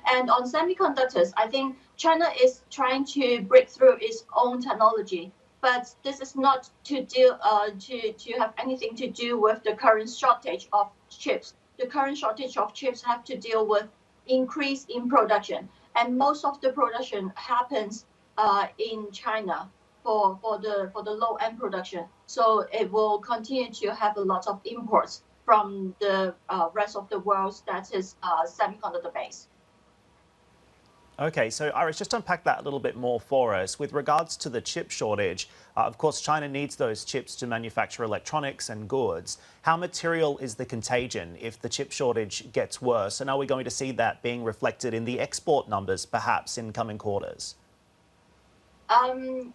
And on semiconductors, I think China is trying to break through its own technology, but this is not to deal to have anything to do with the current shortage of chips. The current shortage of chips have to deal with increase in production, and most of the production happens in China for the low end production. So it will continue to have a lot of imports from the rest of the world that is semiconductor based. Okay, so Iris, just unpack that a little bit more for us. With regards to the chip shortage, of course, China needs those chips to manufacture electronics and goods. How material is the contagion if the chip shortage gets worse? And are we going to see that being reflected in the export numbers, perhaps, in coming quarters?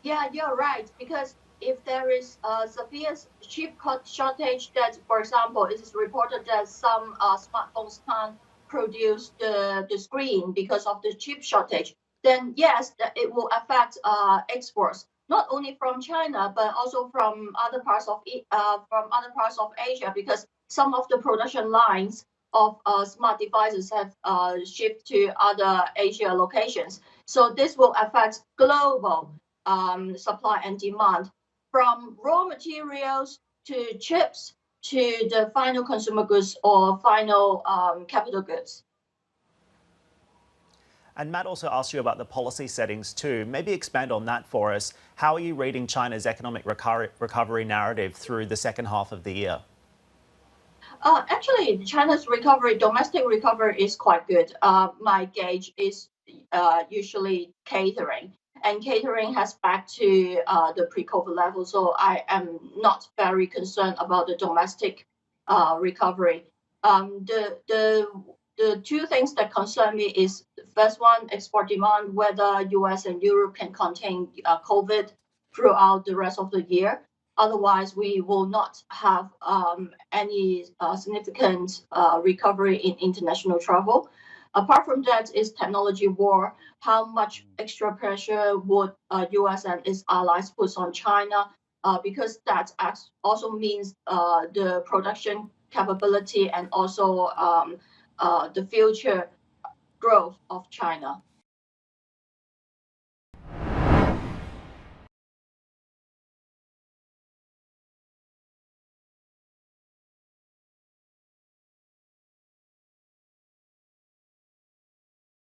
Yeah, you're right. Because if there is a severe chip shortage, that, for example, it is reported that some smartphones can't produce the screen because of the chip shortage, then yes, that it will affect exports, not only from China but also from other parts of Asia, because some of the production lines of smart devices have shipped to other Asia locations. So this will affect global supply and demand, from raw materials to chips to the final consumer goods or final capital goods. And Matt also asked you about the policy settings too. Maybe expand on that for us. How are you reading China's economic recovery narrative through the second half of the year? Actually, China's recovery, domestic recovery, is quite good. My gauge is usually catering, and catering has back to the pre-COVID level. So I am not very concerned about the domestic recovery. The two things that concern me is, first one, export demand, whether US and Europe can contain COVID throughout the rest of the year. Otherwise, we will not have any significant recovery in international travel. Apart from that, is technology war. How much extra pressure would US and its allies put on China? Because that also means the production capability and also the future growth of China.